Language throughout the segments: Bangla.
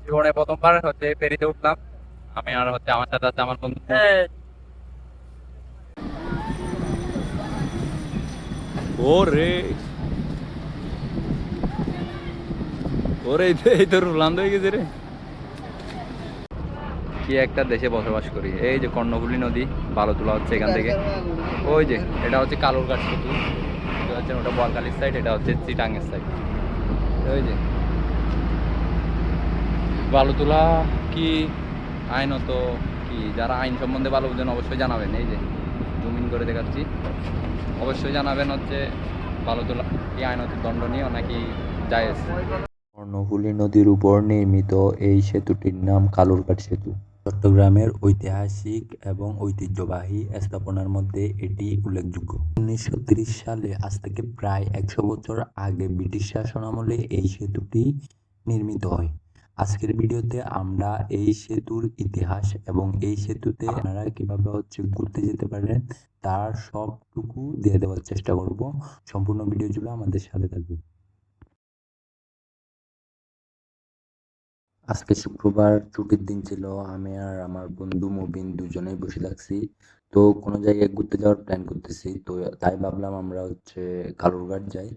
জীবনে প্রথমবার ফেরিতে উঠলাম। আমি আর আমার সাথে আছে আমার বন্ধু। ওরে ওরে এই তো রোলান্দ হয়ে গেছে রে। কি একটা দেশে বসবাস করি। এই যে কর্ণফুলী নদী, বালু তোলা হচ্ছে এখান থেকে। ওই যে এটা হচ্ছে কালুরঘাট সেতু, এটা হচ্ছে ওটা বোয়ালখালীর সাইড, এটা হচ্ছে চিটাঙের সাইড। ওই যে বালু তোলা কি আইনত, কি যারা আইন সম্বন্ধে ভালো বুঝেন অবশ্যই জানাবেন। এই যে জমিন করে দেখাচ্ছি, অবশ্যই জানাবেন বালু তোলা কি আইনত দণ্ডনীয় নাকি জায়েজ। কর্ণফুলী নদীর উপর নির্মিত এই সেতুটির নাম কালুরঘাট সেতু। চট্টগ্রামের ঐতিহাসিক এবং ঐতিহ্যবাহী স্থাপনার মধ্যে এটি উল্লেখযোগ্য। 1930 সালে, আজ থেকে প্রায় 100 বছর আগে, ব্রিটিশ শাসনামলে এই সেতুটি নির্মিত হয়। আজকের ভিডিওতে আমরা এই সেতুর ইতিহাস এবং এই সেতুতে আপনারা কিভাবে ঘুরতে যেতে পারেন তার সবটুকু দিয়ে দেওয়ার চেষ্টা করব। সম্পূর্ণ ভিডিও জুড়ে আমাদের সাথে থাকবেন। আজকে শুক্রবার, ছুটির দিন ছিল। আমি আর আমার বন্ধু মুবিন দুজনেই বসে থাকছি। তো কোনো জায়গায় ঘুরতে যাওয়ার প্ল্যান করতেছি, তো তাই ভাবলাম আমরা কালুরঘাট যাই।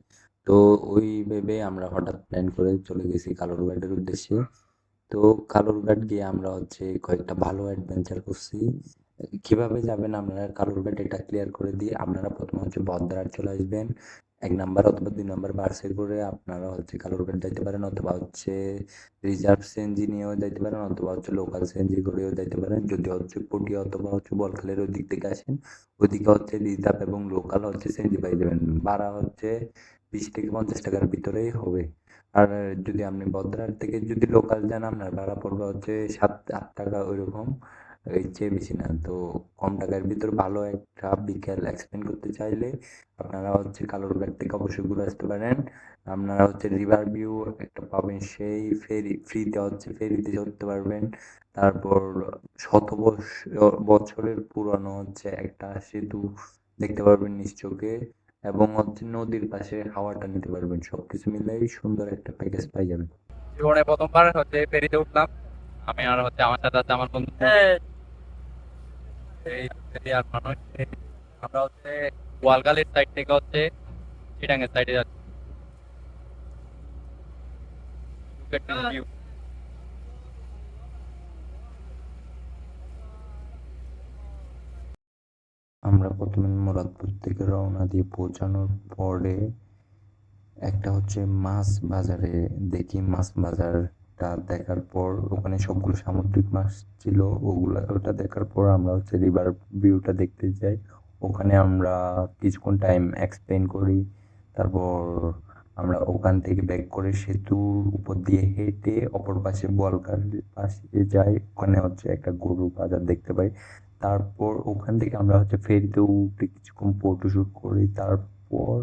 তো ওই ভেবে আমরা হঠাৎ প্ল্যান করে চলে গেছি কালুরঘাটের উদ্দেশ্যে। তো কালুরঘাট গিয়ে আমরা কয়েকটা ভালো অ্যাডভেঞ্চার করছি। কিভাবে যাবেন আপনারা কালুরঘাট এটা ক্লিয়ার করে দিই। আপনারা প্রথমে বদ্রার চলে আসবেন 1 নাম্বার অথবা 2 নাম্বার বাসে করে আপনারা কালুরঘাট যাইতে পারেন, অথবা রিজার্ভ সিএনজি নিয়েও যাইতে পারেন, অথবা লোকাল সিএনজি করেও যাইতে পারেন। যদি পটিয়া অথবা বলখালের ওই দিক থেকে আসেন, ওইদিকে রিজার্ভ এবং লোকাল সিএনজি পাই যাবেন। ভাড়া 20 থেকে 50 টাকার ভিতরেই হবে। আর যদি আপনি বদ্রার থেকে যদি লোকাল যান, আপনার ভাড়া পড়বে 7-8 টাকা ওইরকম, এর চেয়ে বেশি না। তো কম টাকার ভিতর ভালো একটা বিকেল এক্সপ্লেন করতে চাইলে আপনারা কালুরঘাট থেকে অবশ্যই ঘুরে আসতে পারেন। আপনারা রিভার ভিউ একটা পাবেন, সেই ফেরি ফ্রিতে ফেরিতে চড়তে পারবেন। তারপর বছরের পুরানো একটা সেতু দেখতে পারবেন নিজ চোখে, এবং নদীর পাশে হাওয়াটা নিতে পারবেন। সবকিছু মিলেই সুন্দর একটা প্যাকেজ পাই যাবেন। জীবনে প্রথমবার ফেরিতে উঠলাম। আমি আর আমার সাথে আছে আমার বন্ধু। এই ফেরি আর মানুষ। আমরা বোয়ালখালীর সাইড থেকে চিটাঙের সাইডে যাচ্ছি। view। আমরা প্রথমে মুরাদপুর থেকে রওনা দিয়ে পৌঁছানোর পরে একটা মাছ বাজারে দেখি। মাছ বাজারটা দেখার পর ওখানে সবগুলো সামুদ্রিক মাছ ছিল। ওটা দেখার পর আমরা রিভার ভিউটা দেখতে যাই। ওখানে আমরা কিছুক্ষণ টাইম এক্সপ্লেন করি। তারপর আমরা ওখান থেকে ব্যাক করে সেতুর উপর দিয়ে হেঁটে অপর পাশে বোয়ালখাল পাশে যাই। ওখানে একটা গরুর বাজার দেখতে পাই। তারপর ওখান থেকে আমরা ফেরিতে উঠে কিছুক্ষণ ফটোশুট করি। তারপর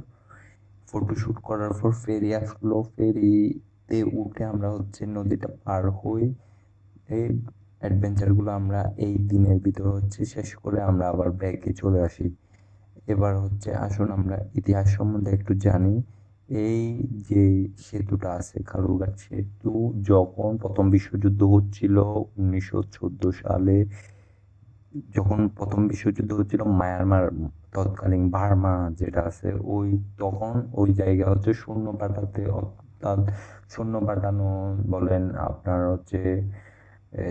ফটোশুট করার পর ফেরি আসলো, ফেরিতে উঠে আমরা নদীটা পার হই। এই অ্যাডভেঞ্চারগুলো আমরা এই দিনের ভিতর শেষ করে আমরা আবার ব্যাকে চলে আসি। এবার আসুন আমরা ইতিহাস সম্বন্ধে একটু জানি। এই যে সেতুটা আছে কালুরঘাট সেতু, যখন প্রথম বিশ্বযুদ্ধ হচ্ছিল 1914 সালে, যখন প্রথম বিশ্বযুদ্ধ হচ্ছিল, মায়ানমার তৎকালীন বার্মা যেটা আছে, তখন ওই জায়গা শূন্য পাঠাতে, অর্থাৎ শূন্য পাঠানো বলেন, আপনার এ,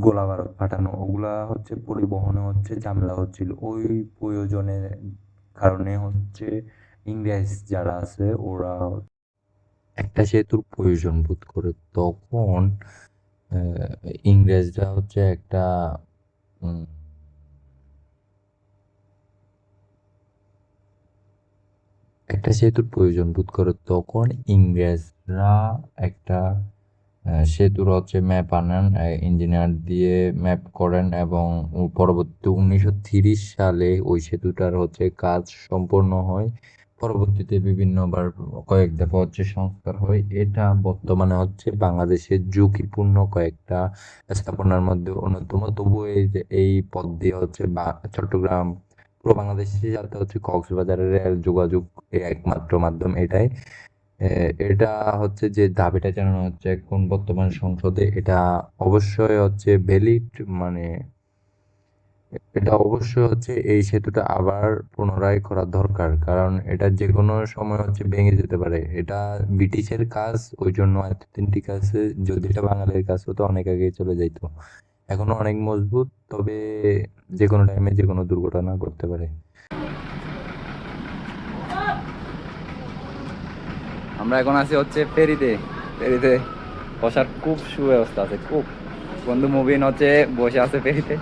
গোলা বারুদ পাঠানো, ওগুলা পরিবহনে ঝামেলা হচ্ছিল। ওই প্রয়োজনের কারণে ইংরেজ যারা আছে ওরা একটা সেতুর প্রয়োজন বোধ করে। তখন ইংরেজরা একটা উম, একটা সেতুর প্রয়োজন বোধ করে। তখন ইংরেজরা একটা সেতুর ম্যাপ আনেন, ইঞ্জিনিয়ার দিয়ে ম্যাপ করেন, এবং পরবর্তী 1930 সালে ওই সেতুটার কাজ সম্পন্ন হয়। পরবর্তীতে বিভিন্নবার কয়েক দফা সংস্কার হয়। এটা বর্তমানে বাংলাদেশের ঝুঁকিপূর্ণ কয়েকটা স্থাপনার মধ্যে অন্যতম। তবুও এই পথ দিয়ে চট্টগ্রাম, পুরো বাংলাদেশে যাতে কক্সবাজারের রেল যোগাযোগ একমাত্র মাধ্যম এটাই। এটা হচ্ছে যে দাবিটা জানানো হচ্ছে এখন বর্তমান সংসদে, এটা অবশ্যই হচ্ছে ভ্যালিড, মানে এটা অবশ্যই হচ্ছে এই সেতুটা আবার পুনরায় করা দরকার, কারণ এটা যে কোনো সময় হচ্ছে ভেঙে যেতে পারে। এটা ব্রিটিশের কাজ, ওই জন্য এতদিন ঠিক আছে। যদি এটা বাঙালির কাজ হতো অনেক আগেই চলে যাইতো। এখনো অনেক মজবুত, তবে যে কোনো টাইমে যে কোনো দুর্ঘটনা ঘটতে পারে। আমরা এখন আছি হচ্ছে ফেরিতে। ফেরিতে বসার খুব সুব্যবস্থা আছে, খুব। বন্ধু মুবিন হচ্ছে বসে আছে ফেরিতে।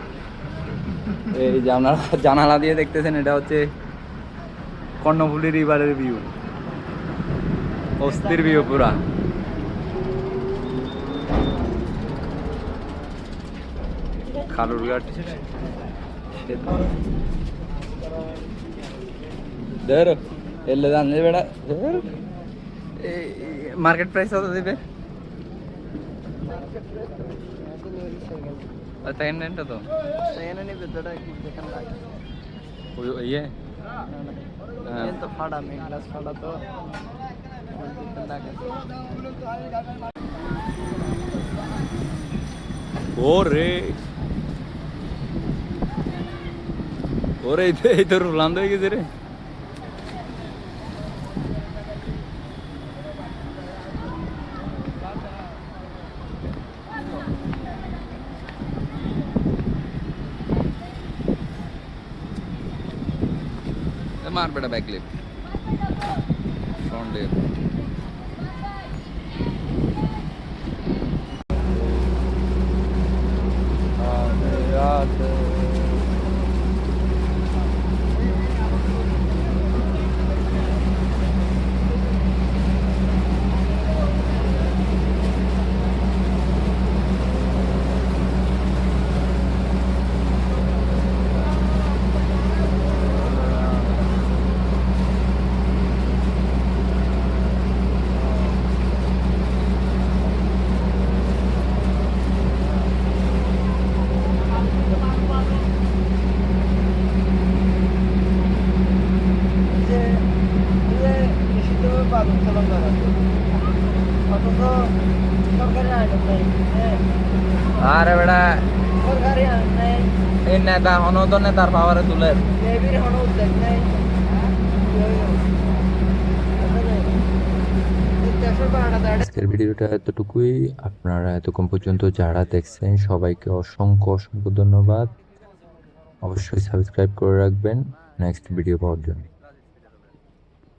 এই জানালা জানালা দিয়ে দেখতেছেন, এটা হচ্ছে কর্ণফুলী রিভারের ভিউ, অস্থির ভিউ পুরা। খালুরঘাট ধর এলে জানলে বেড়া মার্কেট প্রাইস কত দেবে? সেকেন্ড হ্যান্ডটা তো ইয়ে তো ফাড়া মেন গ্লাস ফাড়া তো ওরে ওরে এই তো রোলান্দ হয়ে গেছে রে। मार बेटा बैक लिप फ्रंट लिप আরে বেটা এই নেতা হনো তো নেতার পাওয়ারে তুলে আজকের ভিডিওটা এতটুকুই। আপনারা এতক্ষণ পর্যন্ত যারা দেখছেন সবাইকে অসংখ্য অসংখ্য ধন্যবাদ। অবশ্যই সাবস্ক্রাইব করে রাখবেন নেক্সট ভিডিও পাওয়ার জন্য।